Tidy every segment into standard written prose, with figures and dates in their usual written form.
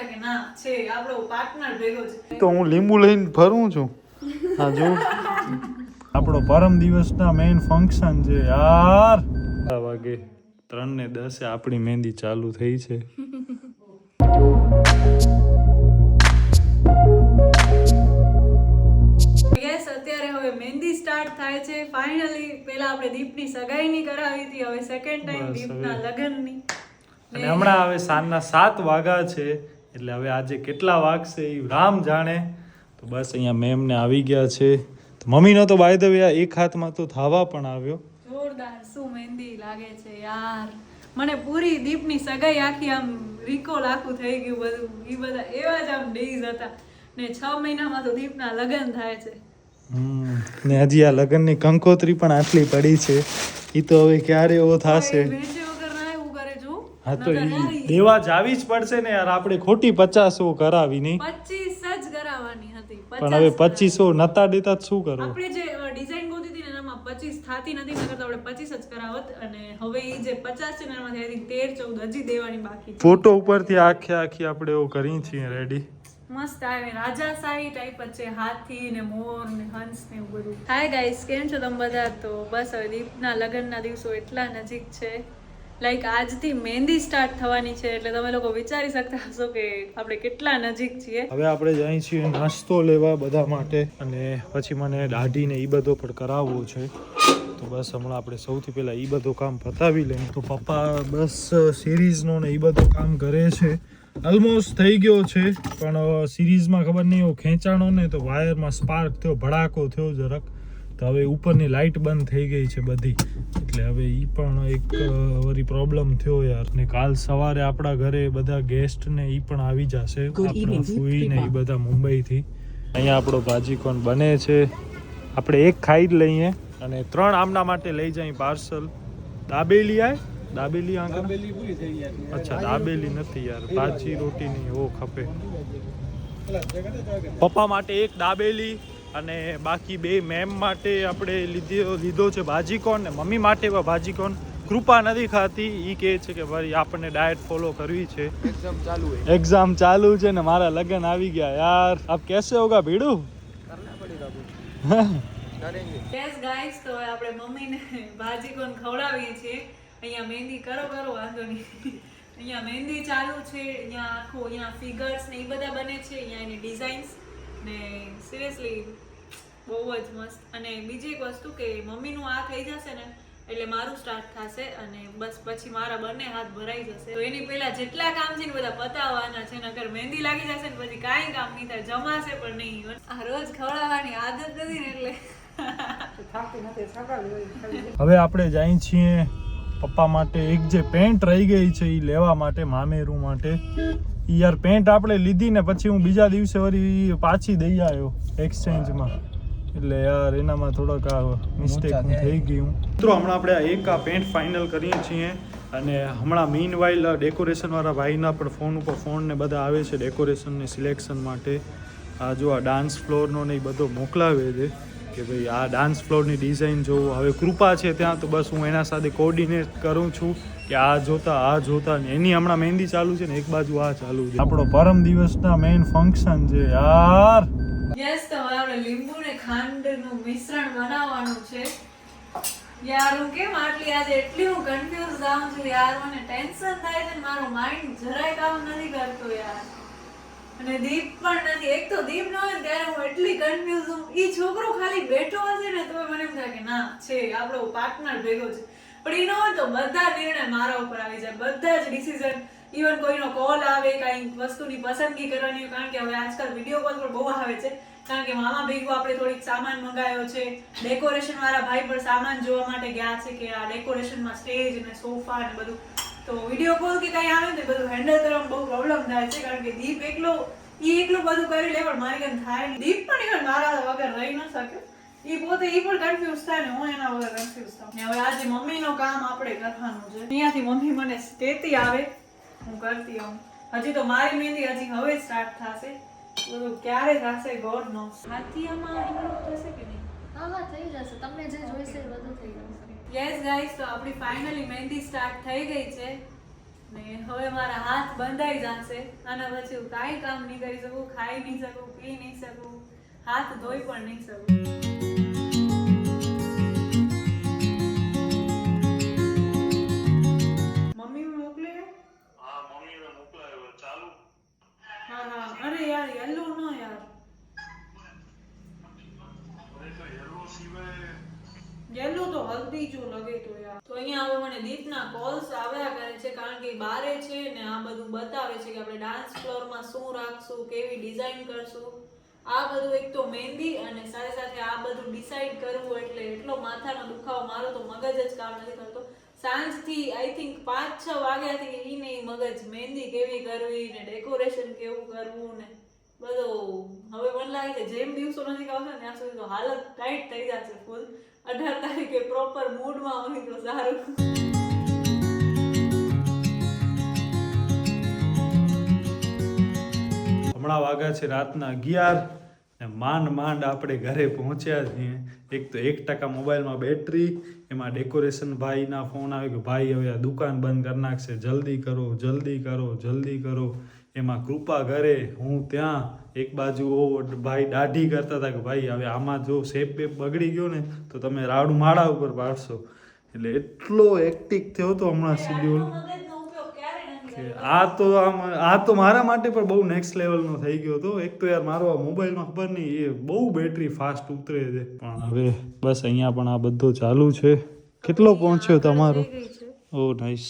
થાય કે ના છે આપણો પાર્ટનર ભેગો છે. તો હું લીંબુ લઈને ફરું છું. હા જો આપણો પરમ દિવસના મેઇન ફંક્શન છે યાર. 3:10 આપણી મહેંદી ચાલુ થઈ છે. યસ, અત્યારે હવે મહેંદી સ્ટાર્ટ થાય છે ફાઇનલી. પહેલા આપણે દીપની સગાઈની કરાવી હતી, હવે સેકન્ડ ટાઈમ દીપના લગ્નની. અને હમણાં હવે સાંજના 7 વાગ્યા છે, એટલે હવે આજે કેટલા વાગશે એ રામ જાણે. તો બસ અહીંયા મેમને આવી ગયા છે. તો મમ્મીનો તો બાય ધ વે એક હાથમાં તો થાવા પણ આવ્યો. જોરદાર શું મહેંદી લાગે છે યાર. મને પૂરી દીપની સગાઈ આખી આમ રિકોલ આખું થઈ ગયું બધું. એ બધા એવા જ આમ ડેઝ હતા ને 6 મહિનામાં તો દીપના લગ્ન થાય છે. ને હજી આ લગ્નની કંકોત્રી પણ આટલી પડી છે. એ તો હવે ક્યારે એવો થશે. હા તો દેવા જ આવી જ પડશે ને યાર. આપણે ખોટી 50 કરાવી નહીં, 25 જ કરાવવાની હતી. પણ હવે 25 નતા દેતા શું કરવું. આપણે જે ડિઝાઇન ગોતી હતી ને એમાં 25 થાતી નથી, નકર તો આપણે 25 જ કરાવત. અને હવે એ જે 50 છે ને એમાંથી આઈ થિંક 13 14 હજી દેવાની બાકી છે. ફોટો ઉપરથી આખી આપણે એવું કરી છીએ રેડી. મસ્ત આવે, રાજાશાહી ટાઈપ જ છે. હાથી ને મોર ને હંસ ને એવું બધું. હાય ગાઈસ, કેમ છો તમે બધા? તો બસ હવે દીપના લગ્નના દિવસો એટલા નજીક છે. લાઈક આજથી મહેંદી સ્ટાર્ટ થવાની છે, એટલે તમે લોકો વિચારી શકતા હશો કે આપણે કેટલા નજીક છીએ. હવે આપણે જઈએ છીએ નાસ્તો લેવા બધા માટે, અને પછી મને દાઢી ને એ બધો પણ કરાવવો છે. તો બસ હમણાં આપણે સૌથી પહેલા એ બધું કામ પતાવી લઈએ. તો પપ્પા બસ સિરીઝનો ને એ બધું કામ કરે છે. ઓલમોસ્ટ થઈ ગયો છે, પણ સિરીઝમાં ખબર નહીં એવો ખેંચાણો ને તો વાયરમાં સ્પાર્ક થયો, ભડાકો થયો જરાક. તો હવે ઉપરની લાઇટ બંધ થઈ ગઈ છે બધી, એટલે હવે એ પણ એક વરી પ્રોબ્લેમ થયો યાર. ને કાલ સવારે આપણા ઘરે બધા ગેસ્ટ ને એ પણ આવી જશે, આપણા ફૂઈ ને એ બધા મુંબઈથી. અહીંયા આપણો ભાજીકોન બને છે, આપણે એક ખાઈ જ લઈએ અને 3 આમના માટે લઈ જાય પાર્સલ. દાબેલી આય, દાબેલી પૂરી થઈ ગયા. અચ્છા દાબેલી નથી યાર, ભાજી રોટી નહીં એવો ખપે. પપ્પા માટે એક દાબેલી અને બાકી 2 મેમ માટે આપણે લીધો છે ભાજીકોન, ને મમ્મી માટે ભાજીકોન. કૃપા નથી ખાતી, એ કહે છે કે ભાઈ આપણને ડાયટ ફોલો કરવી છે. એક્ઝામ ચાલુ છે ને મારા લગ્ન આવી ગયા યાર. અબ કેસે હોગા ભીડુ? યસ ગાઈસ, તો આપણે મમ્મીને ભાજીકોન ખવડાવીએ છીએ. અહીંયા મહેંદી કરો વાંધો નહીં. અહીંયા મહેંદી ચાલુ છે, અહીંયા આખું અહીંયા ફિગર્સ ને એ બધા બને છે, અહીંયા એની ડિઝાઇન્સ ને સિરિયસલી બહુ જ મસ્ત. અને બીજી એક વસ્તુ કે મમ્મીનું આ થઈ જશે ને એટલે મારું સ્ટાર્ટ થશે, અને બસ પછી મારા બંને હાથ ભરાઈ જશે. તો એની પહેલા જેટલા કામ છે ને બધા પતાવવાના છે, નકર મહેંદી લાગી જશે ને પછી કાંઈ કામ નહીં થાય, જમાશે પણ નહીં. આ રોજ ખવડાવવાની આદત નથી ને એટલે હવે આપણે જઈએ છીએ પપ્પા માટે એક જે પેન્ટ રહી ગઈ છે એ લેવા માટે, મામેરું માટે. યાર પેન્ટ આપણે લીધી ને પછી હું બીજા દિવસે વળી પાછી દઈ આવ્યો એક્સચેન્જમાં, એટલે યાર એનામાં થોડોક આ મિસ્ટેક થઈ ગયું. મિત્રો હમણાં આપણે એક આ પેન્ટ ફાઇનલ કરીએ છીએ, અને હમણાં મીન વાઇલ ડેકોરેશનવાળા ભાઈના પણ ફોન ઉપર ફોન ને બધા આવે છે ડેકોરેશનને સિલેક્શન માટે. આ જો આ ડાન્સ ફ્લોરનો ને એ બધો મોકલાવે છે કે ભાઈ આ ડાન્સ ફ્લોરની ડિઝાઇન જોવો. હવે કૃપા છે ત્યાં તો બસ હું એના સાથે કોર્ડિનેટ કરું છું કે આ જોતા ને એની હમણાં મહેંદી ચાલુ છે ને એક બાજુ આ ચાલુ છે. આપણો પરમ દિવસના મેઇન ફંક્શન છે યાર. યસ, તો હવે આપણે લીંબુ ને ખાંડનું મિશ્રણ બનાવવાનું છે. યાર હું કેમ આટલી આજે એટલી હું કન્ફ્યુઝ થાઉં છું યાર. મને ટેન્શન થાય છે, મારો માઇન્ડ જરાય કામ નથી કરતો યાર. અને દીપ પણ નથી. એક તો દીપ ન હોય ત્યારે હું એટલી કન્ફ્યુઝ હું. ઈ છોકરો ખાલી બેઠો હશે ને તો મને એમ થાય કે ના છે આપણો પાર્ટનર ભેગો છે, પણ ઈ ન હોય તો બધા નિર્ણય મારા ઉપર આવી જાય, બધા જ ડિસિઝન. ઇવન કોઈનો કોલ આવે, કાંઈ વસ્તુની પસંદગી કરવાની, કારણ કે હવે આજકાલ વિડીયો કોલ પર બહુ આવે છે. કારણ કે મામા ભેગું આપણે થોડીક સામાન મંગાવ્યો છે, ડેકોરેશન વાળા ભાઈ પણ સામાન જોવા માટે ગયા છે કે આ ડેકોરેશનમાં સ્ટેજ ને સોફા ને બધું. તો વિડીયો કોલ કે કઈ આવે ને બધું હેન્ડલ કરવામાં બહુ પ્રોબ્લેમ થાય છે, કારણ કે દીપ એકલું બધું કરી લે પણ મારી કાંઈ થાય નહીં. દીપ પણ ઇવન મારા વગર રહી ન શકે. ઈ પણ કન્ફ્યુઝ થાય ને હું એના વગર કન્ફ્યુઝ થાઉં. ને હવે આજે મમ્મીનું કામ આપણે કરવાનું છે. અહીંયાથી મમ્મી મને કહેતી આવે, હું કરતી આવું. હજી તો મારી મહેંદી હજી હવે સ્ટાર્ટ થશે, બધું ક્યારે થશે ગોડ નોસ. હાથી આમાં ઇન્ક્લુડ થશે કે નહીં? હા થઈ જશે, તમને જે જોઈશે એ બધું થઈ જશે. યસ ગાઈસ, તો આપણી ફાઇનલી મહેંદી સ્ટાર્ટ થઈ ગઈ છે. ને હવે મારા હાથ બંધાઈ જશે આના પછી હું કાંઈ કામ નહીં કરી શકું, ખાઈ નહીં શકું, પી નહીં શકું, હાથ ધોઈ પણ નહીં શકું. મમ્મી મોકલે? હા મમ્મીને મોકલાયો ચાલુ. હા હા. અરે યાર યલો નો યાર, યેલો તો હલ્દી જો લગે તો યાર. તો અહીંયા હવે મને દીપના કોલ્સ આવ્યા કરે છે કારણ કે બારે છે ને આ બધું બતાવે છે કે આપણે ડાન્સ ફ્લોરમાં શું રાખશું, કેવી ડિઝાઇન કરશું, આ બધું. એક તો મહેંદી અને સાથે સાથે આ બધું ડિસાઈડ કરવું એટલે એટલો માથાનો દુખાવો, મારો તો મગજ જ કામ નથી કરતો. સાંજથી આઈ થિંક 5-6 વાગ્યાથી ઈ ને ઈ મગજ, મહેંદી કેવી કરવી ને ડેકોરેશન કેવું કરવું ને બધું. હવે મને લાગે છે જેમ દિવસો નજીક આવશે ત્યાં સુધી તો હાલત ટાઈટ થઈ જશે ફૂલ. 18 તારીખે પ્રોપર મૂડમાં હોય તો સારું. હમણાં વાગ્યા છે રાતના 11 ને માંડ આપણે ઘરે પહોંચ્યા છીએ. એક તો 1% મોબાઈલમાં બેટરી, એમાં ડેકોરેશન ભાઈના ફોન આવ્યો કે ભાઈ હવે આ દુકાન બંધ કરી નાખશે, જલ્દી કરો જલ્દી કરો જલ્દી કરો. એમાં કૃપા ઘરે, હું ત્યાં. એક બાજુ ભાઈ દાઢી કરતા હતા કે ભાઈ હવે આમાં જો શેપ બેપ બગડી ગયો ને તો તમે રાડું માળા ઉપર પાડશો. એટલે એટલો એક્ટિક થયો હતો હમણાં શિડ્યુલ કે આ તો મારા માટે પણ બહુ નેક્સ્ટ લેવલનો થઈ ગયો હતો. એક તો યાર મારો આ મોબાઈલમાં ખબર નહીં એ બહુ બેટરી ફાસ્ટ ઉતરે છે. પણ હવે બસ અહીંયા પણ આ બધું ચાલુ છે. કેટલો પહોંચ્યો તમારો? Oh nice.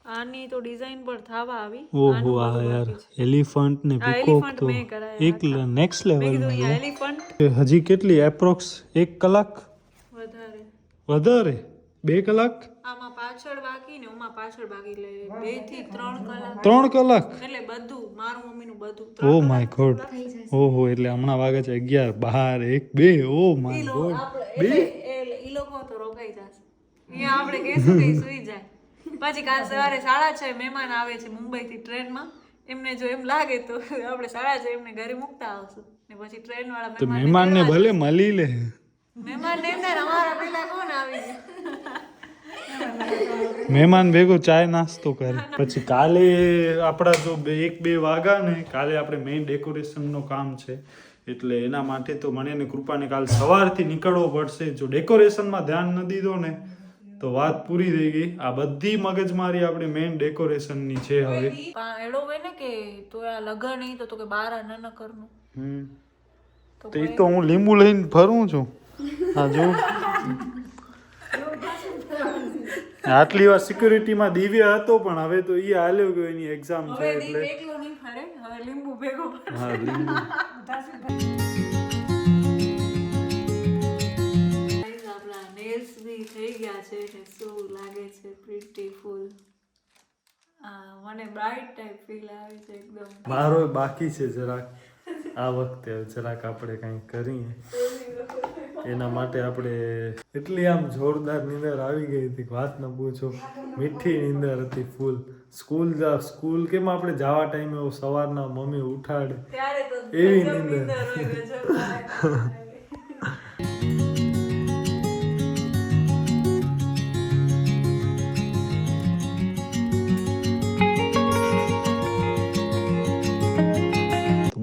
આની તો ડિઝાઇન પર થાવા આવી. ઓહો આ યાર એલિફન્ટ ને પીકોક તો એક નેક્સ્ટ લેવલ નો. એલિફન્ટ હજી કેટલી એપ્રોક્સ 1 કલાક વધારે 2 કલાક આમાં પાછળ બાકી ને ઓમાં પાછળ બાકી, એટલે 2 થી 3 કલાક. 3 કલાક એટલે બધું મારું મમ્મીનું બધું. Oh my God. ઓહો એટલે હમણાં વાગે છે 11 12 1 2. Oh my God. ઈ લોકો તો રોકાઈ જશે અહીંયા. આપણે કહેશું કે સુઈ જાય. પછી કાલ સવારે 6:30 મહેમાન આવે છે મુંબઈથી ટ્રેનમાં. એમને જો એમ લાગે તો આપણે 6:30 એમને ઘરે મૂકતા આવશું ને પછી ટ્રેન વાળા તો મહેમાનને ભલે મળી લે. મહેમાન ને અમારા પેલા કોણ આવી છે? મહેમાન ભેગો ચાય નાસ્તો કરે. પછી કાલે આપણા જો 1-2 વાગ્યા ને કાલે આપણે મેઇન ડેકોરેશનનું કામ છે. એટલે એના માટે તો મને ને કૃપાને કાલ સવારથી નીકળવો પડશે. જો ડેકોરેશનમાં ધ્યાન ન દીધો ને તો વાત પૂરી થઈ ગઈ. આ બધી મગજમારી આપણે મેઇન ડેકોરેશનની છે. હવે એડો હોય ને કે તો આ લગન નહીં તો કે બાર ન કરનું. તો એ તો હું લીંબુ લઈને ફરું છું. હા જો આટલી વાર સિક્યુરિટીમાં દિવ્ય હતો પણ હવે તો ઈ હાલ્યો ગયો, એની એક્ઝામ છે એટલે એકલો નહીં ફરે, હવે લીંબુ ભેગો. હા લીંબુ. આપણા નેલ્સ બી થઈ ગયા છે ને શું લાગે છે બ્યુટીફુલ. મને બ્રાઇટ ટાઈપ ફીલ આવે છે એકદમ. મારો બાકી છે જરાક. આ વખતે જરાક આપણે કંઈક કરીએ એના માટે. આપણે એટલી આમ જોરદાર નીંદર આવી ગઈ હતી વાત ન પૂછો. મીઠી નીંદર હતી ફૂલ. સ્કૂલ કેમ આપણે જવા ટાઈમે સવારના મમ્મી ઉઠાડે એવી નીંદર.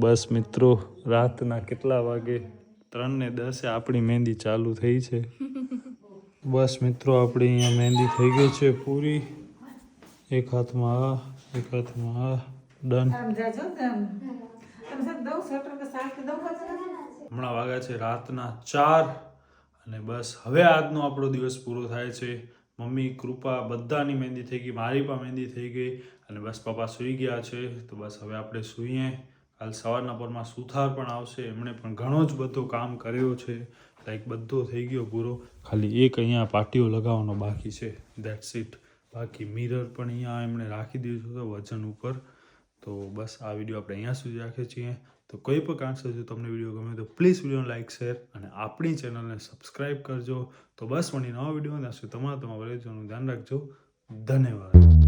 બસ મિત્રો રાતના કેટલા વાગે 3:10 આપણી મહેંદી ચાલુ થઈ છે. બસ મિત્રો આપણી અહીંયા મહેંદી થઈ ગઈ છે પૂરી. એક હાથમાં આ એક હાથમાં આ ડન. હમણાં વાગ્યા છે રાતના 4 અને બસ હવે આજનો આપણો દિવસ પૂરો થાય છે. મમ્મી કૃપા બધાની મહેંદી થઈ ગઈ, મારી પણ મહેંદી થઈ ગઈ અને બસ પપ્પા સૂઈ ગયા છે. તો બસ હવે આપણે સૂઈએ. કાલ સવારના પરમાં સુથાર પણ આવશે. એમણે પણ ઘણો જ બધો કામ કર્યો છે. લાઈક બધો થઈ ગયો પૂરો. ખાલી એક અહીંયા પાટીઓ લગાવવાનો બાકી છે. That's it. બાકી મિરર પણ અહીંયા એમણે રાખી દીધું હતું વજન ઉપર. તો બસ આ વિડીયો આપણે અહીંયા સુધી રાખીએ છીએ. તો કોઈ પણ કારણસર જો તમને વિડીયો ગમે તો પ્લીઝ વિડીયોને લાઇક શેર અને આપણી ચેનલને સબસ્ક્રાઈબ કરજો. તો બસ મને નવા વિડીયો ત્યાં સુધી તમારા વરેજોનું ધ્યાન રાખજો. ધન્યવાદ.